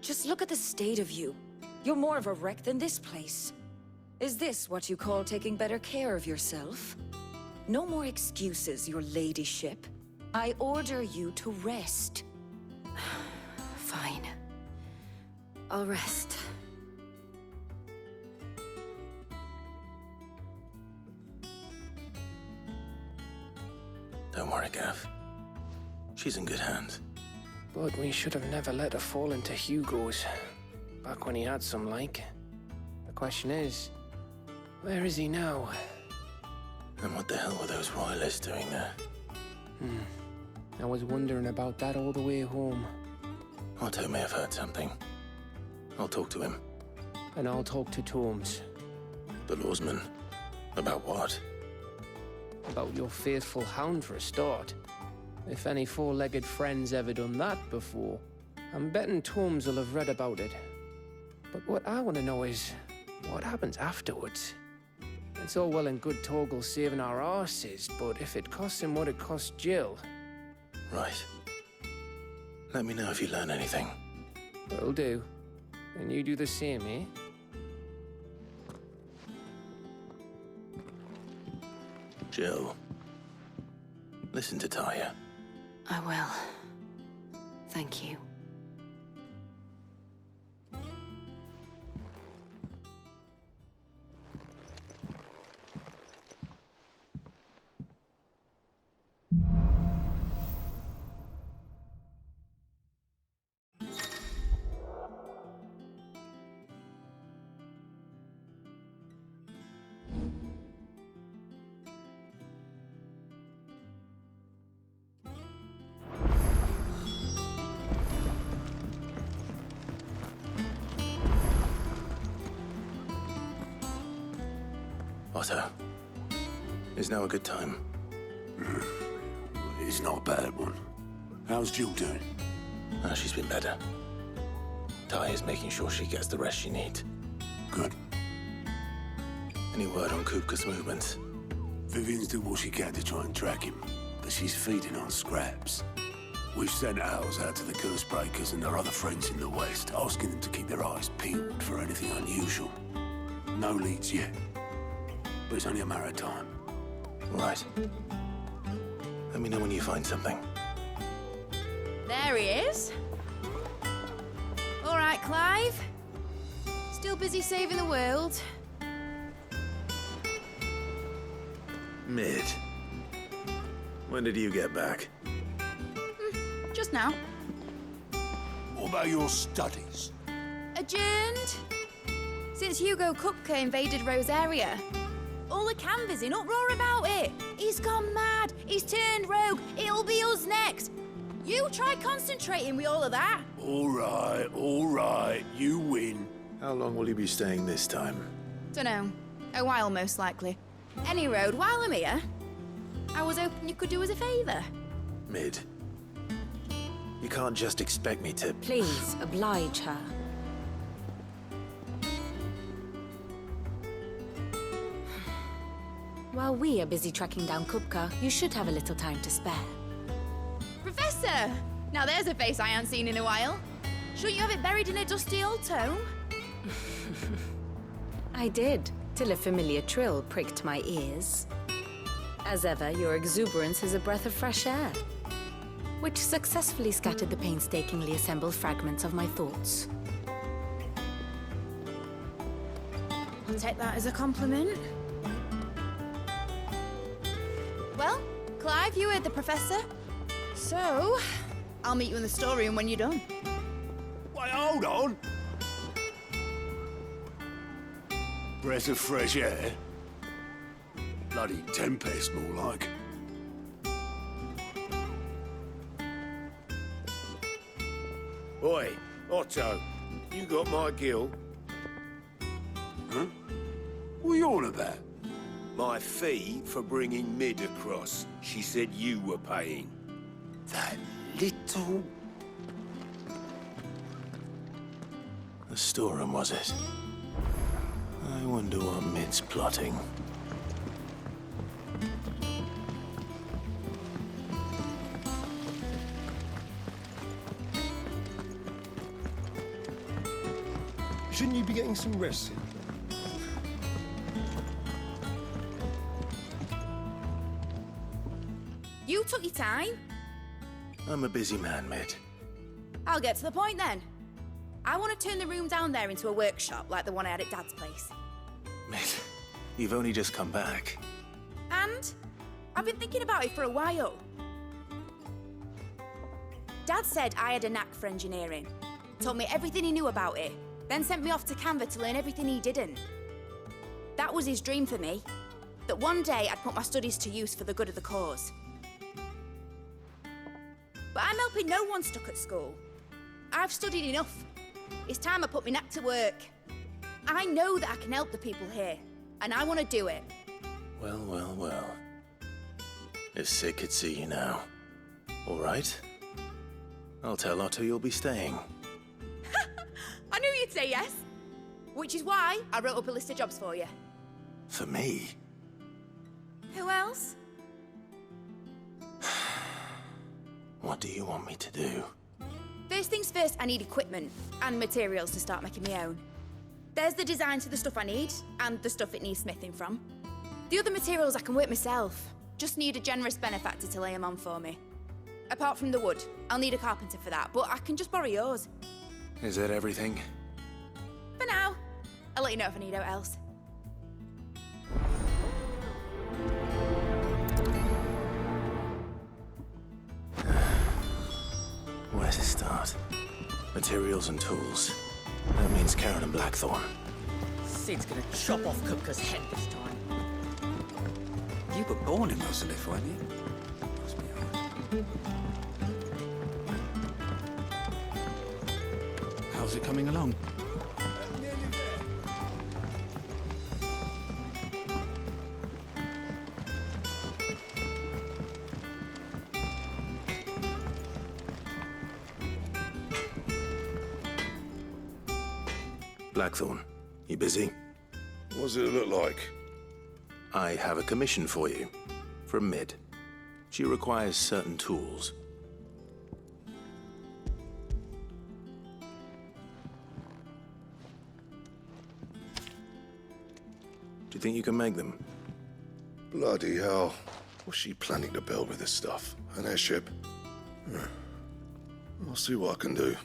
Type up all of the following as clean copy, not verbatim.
Just look at the state of you. You're more of a wreck than this place. Is this what you call taking better care of yourself? No more excuses, your ladyship. I order you to rest. Fine. I'll rest. Don't worry, Gav. She's in good hands. But we should have never let her fall into Hugo's. Back when he had some like. The question is, where is he now? And what the hell were those royalists doing there? I was wondering about that all the way home. Otto may have heard something. I'll talk to him. And I'll talk to Tomes. The lawsman. About what? About your faithful hound for a start. If any four-legged friend's ever done that before, I'm betting Tomes will have read about it. But what I want to know is, what happens afterwards? It's all well and good Torgal saving our arses, but if it costs him what it cost Jill... Right. Let me know if you learn anything. Will do. And you do the same, eh? Jill. Listen to Taya. I will. Thank you. Otto. Is now a good time? It's not a bad one. How's Jill doing? She's been better. Taya's making sure she gets the rest she needs. Good. Any word on Kupka's movements? Vivian's doing what she can to try and track him, but she's feeding on scraps. We've sent ours out to the Cursebreakers and their other friends in the West, asking them to keep their eyes peeled for anything unusual. No leads yet, but it's only a matter of time. Right. Let me know when you find something. There he is. All right, Clive. Still busy saving the world. Mid. When did you get back? Just now. What about your studies? Adjourned. Since Hugo Kupka invaded Rosaria. All the canvassers in uproar about it. He's gone mad. He's turned rogue. It'll be us next. You try concentrating with all of that. All right. You win. How long will you be staying this time? Dunno. A while, most likely. Any road, while I'm here, I was hoping you could do us a favour. Mid. You can't just expect me to... Please, oblige her. While we are busy tracking down Kupka, you should have a little time to spare. Professor! Now there's a face I ain't seen in a while. Shouldn't you have it buried in a dusty old tome? I did, till a familiar trill pricked my ears. As ever, your exuberance is a breath of fresh air, which successfully scattered the painstakingly assembled fragments of my thoughts. I'll take that as a compliment. Well, Clive, you heard the professor. So, I'll meet you in the storeroom when you're done. Wait, hold on. Breath of fresh air. Bloody tempest, more like. Oi, Otto, you got my gill? Huh? What are you on about? My fee for bringing Mid across. She said you were paying. That little... The storeroom, was it? I wonder what Mid's plotting. Shouldn't you be getting some rest? You took your time. I'm a busy man, Mid. I'll get to the point then. I want to turn the room down there into a workshop like the one I had at Dad's place. Mid, you've only just come back. And I've been thinking about it for a while. Dad said I had a knack for engineering. Told me everything he knew about it, then sent me off to Canva to learn everything he didn't. That was his dream for me. That one day I'd put my studies to use for the good of the cause. But I'm helping no one stuck at school. I've studied enough. It's time I put my knack to work. I know that I can help the people here, and I want to do it. Well, well, well. If Sid could see you now. All right. I'll tell Otto you'll be staying. I knew you'd say yes. Which is why I wrote up a list of jobs for you. For me? Who else? What do you want me to do? First things first, I need equipment and materials to start making my own. There's the designs for the stuff I need, and the stuff it needs smithing from. The other materials I can work myself. Just need a generous benefactor to lay them on for me. Apart from the wood, I'll need a carpenter for that, but I can just borrow yours. Is that everything? For now. I'll let you know if I need out else. Where to start? Materials and tools. That means Karen and Blackthorn. Sid's gonna chop off Kupka's head this time. You were born in Rosalith, weren't you? Must be hard. How's it coming along? Blackthorn, you busy? What does it look like? I have a commission for you. From Mid. She requires certain tools. Do you think you can make them? Bloody hell. What's she planning to build with this stuff? An airship? I'll see what I can do.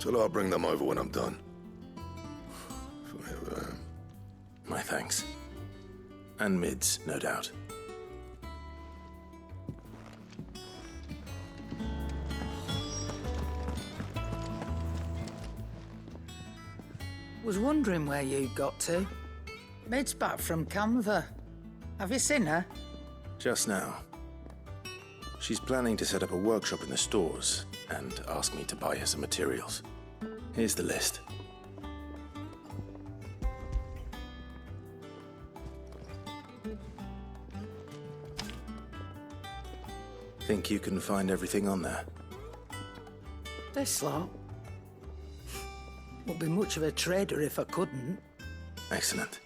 Till I'll bring them over when I'm done. My thanks. And Mid's, no doubt. Was wondering where you got to. Mid's back from Canva. Have you seen her? Just now. She's planning to set up a workshop in the stores and ask me to buy her some materials. Here's the list. Think you can find everything on there? This lot. Wouldn't be much of a trader if I couldn't. Excellent.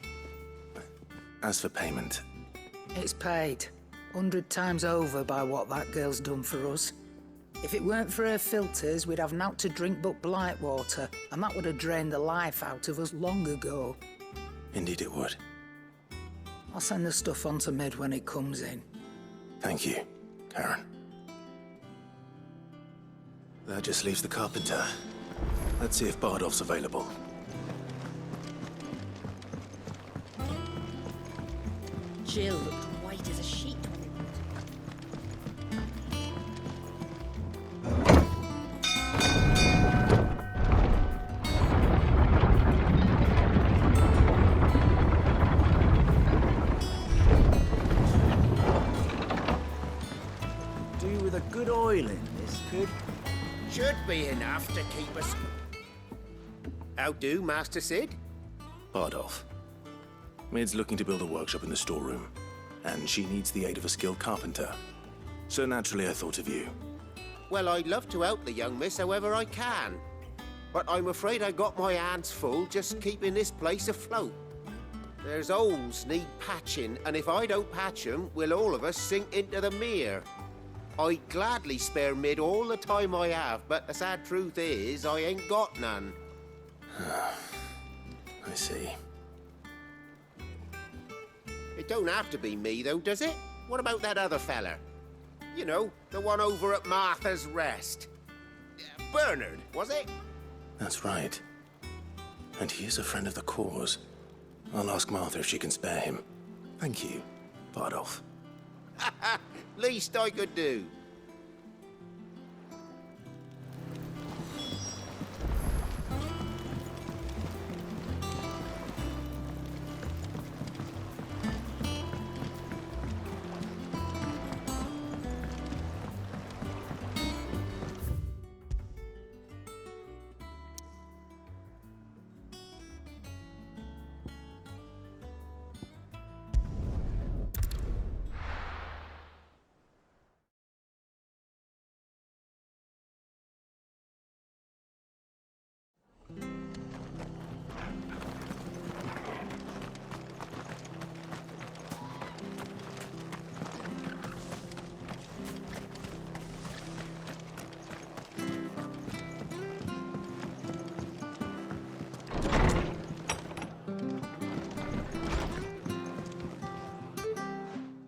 As for payment, It's paid. 100 times over by what that girl's done for us. If it weren't for her filters, we'd have naught to drink but blight water, and that would have drained the life out of us long ago. indeed it would. I'll send the stuff on to Mid when it comes in. Thank you, Karen. That just leaves the carpenter. Let's see if Bardolph's available. Jill looked white as a sheet. Do with a good oil in this, could? Should be enough to keep us... How do, Master Sid? Bardolph. Mid's looking to build a workshop in the storeroom, and she needs the aid of a skilled carpenter. So naturally I thought of you. Well, I'd love to help the young miss however I can. But I'm afraid I got my hands full just keeping this place afloat. There's holes need patching, and if I don't patch them, will all of us sink into the mere. I'd gladly spare Mid all the time I have, but the sad truth is, I ain't got none. I see. It don't have to be me, though, does it? What about that other fella? You know, the one over at Martha's Rest. Bernard, was it? That's right. And he is a friend of the cause. I'll ask Martha if she can spare him. Thank you, Bardolph. Least I could do.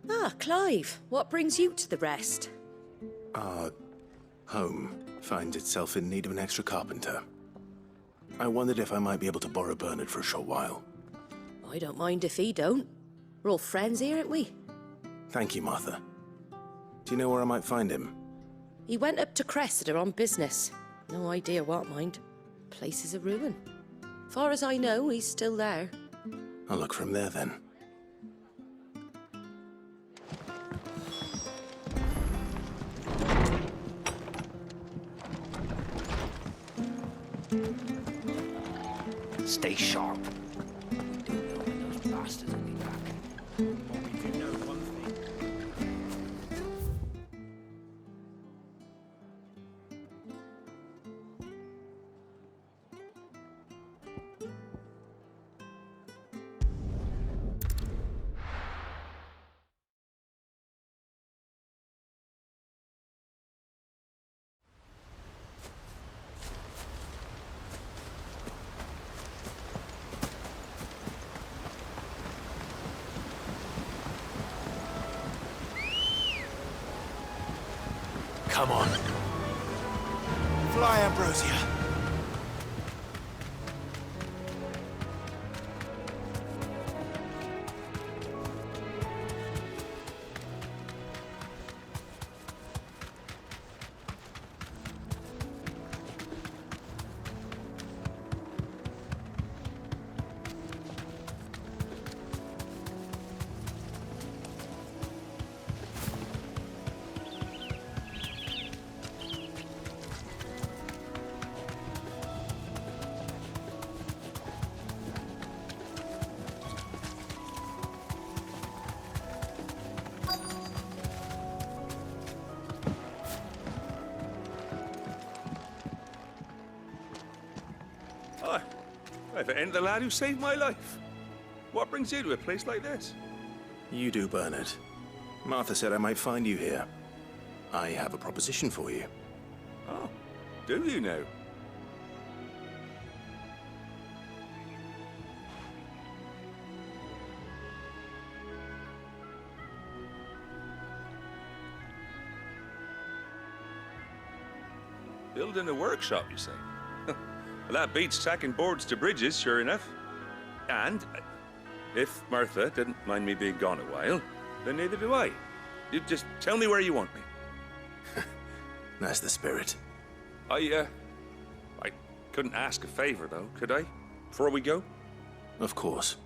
Ah, Clive, what brings you to the Rest? Our home finds itself in need of an extra carpenter. I wondered if I might be able to borrow Bernard for a short while. I don't mind if he don't. We're all friends here, aren't we? Thank you, Martha. Do you know where I might find him? He went up to Cressida on business. No idea what, mind. Place is a ruin. Far as I know, he's still there. I'll look for him there, then. Stay sharp. We don't know when those bastards will be back. But we do know one thing. Come on. Fly, Ambrosia. If it ain't the lad who saved my life. What brings you to a place like this? You do, Bernard. Martha said I might find you here. I have a proposition for you. Oh, do you now? Building a workshop, you say? Well, that beats tacking boards to bridges, sure enough. And if Martha didn't mind me being gone a while, then neither do I. You just tell me where you want me. That's the spirit. I couldn't ask a favor, though, could I? Before we go? Of course.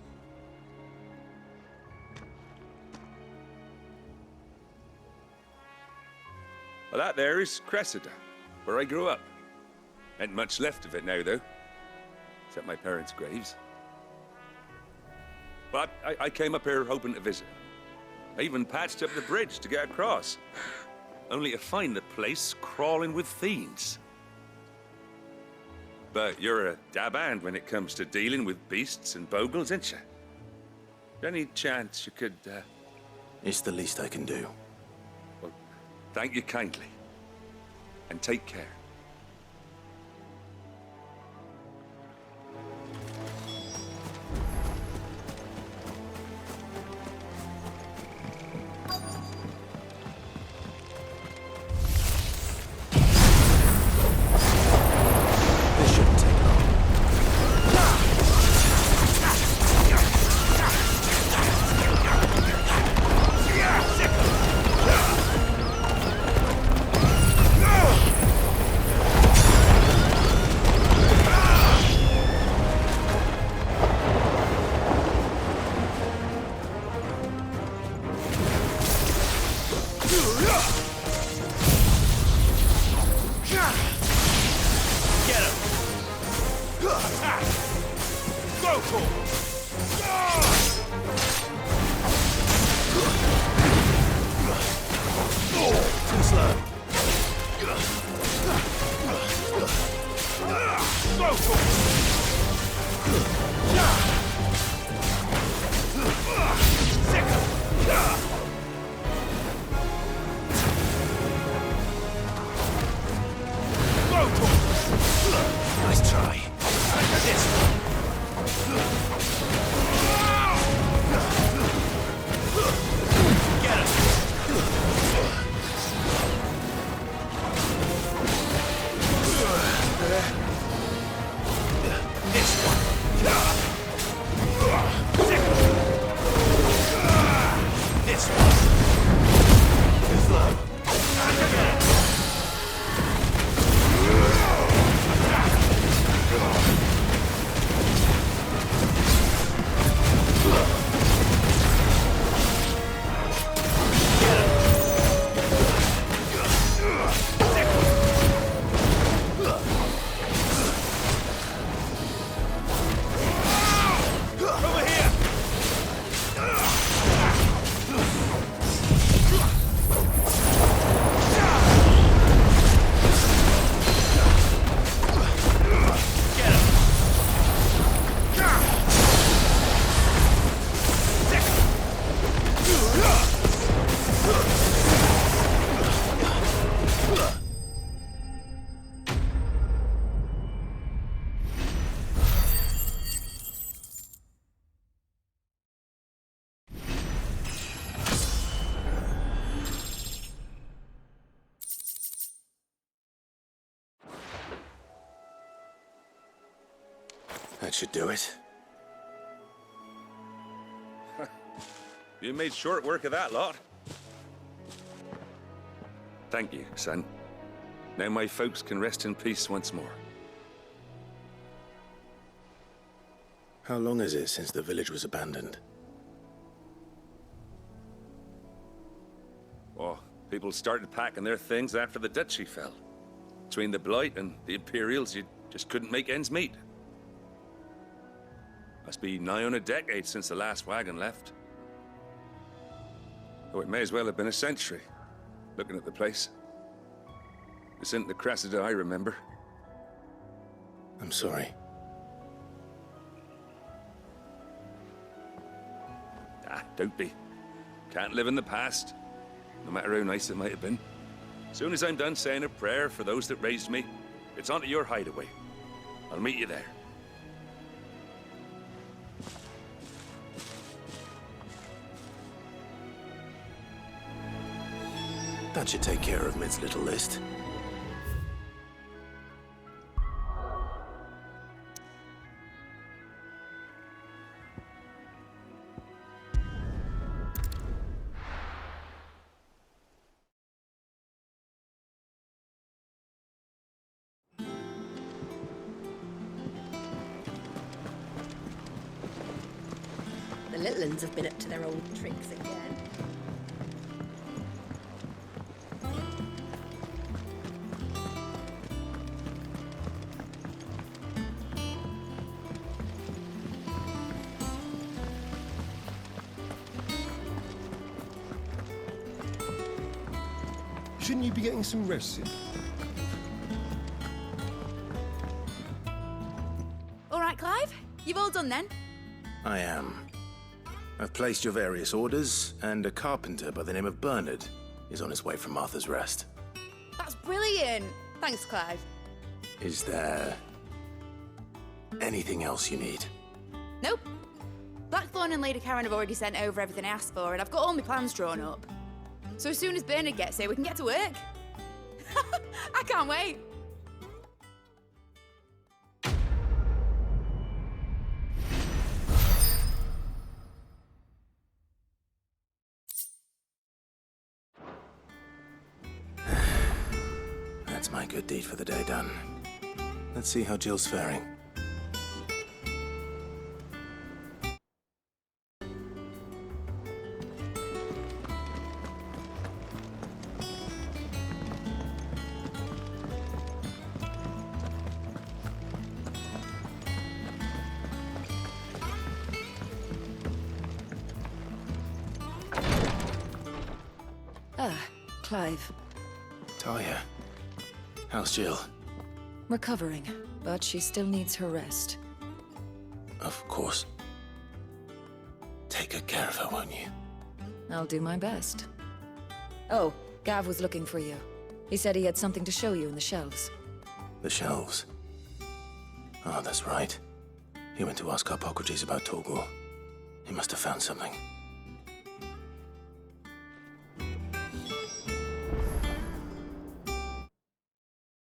Well, that there is Cressida, where I grew up. Ain't much left of it now, though. Except my parents' graves. But I came up here hoping to visit. I even patched up the bridge to get across. Only to find the place crawling with fiends. But you're a dab hand when it comes to dealing with beasts and bogles, ain't you? Any chance you could, It's the least I can do. Well, thank you kindly. And take care. Too slow. Nice try. This one. Get him. This one. This one. Too slow. That should do it. You made short work of that lot. Thank you, son. Now my folks can rest in peace once more. How long is it since the village was abandoned? Oh, people started packing their things after the duchy fell. Between the Blight and the Imperials, you just couldn't make ends meet. Must be nigh on a decade since the last wagon left. Oh, it may as well have been a century, looking at the place. This isn't the Cressida I remember. I'm sorry. Ah, don't be. Can't live in the past, no matter how nice it might have been. Soon as I'm done saying a prayer for those that raised me, it's on to your hideaway. I'll meet you there. That should take care of Mid's little list. The little uns have been up to their old tricks again. Shouldn't you be getting some rest soon? All right, Clive? You've all done then? I am. I've placed your various orders, and a carpenter by the name of Bernard is on his way from Arthur's Rest. That's brilliant. Thanks, Clive. Is there anything else you need? Nope. Blackthorn and Lady Karen have already sent over everything I asked for, and I've got all my plans drawn up. So as soon as Bernard gets here, we can get to work. I can't wait. That's my good deed for the day done. Let's see how Jill's faring. Clive. Talia. How's Jill? Recovering, but she still needs her rest. Of course. Take good care of her, won't you? I'll do my best. Oh, Gav was looking for you. He said he had something to show you in the shelves. The shelves. Oh, that's right. He went to ask Harpocrates about Torgor. He must have found something.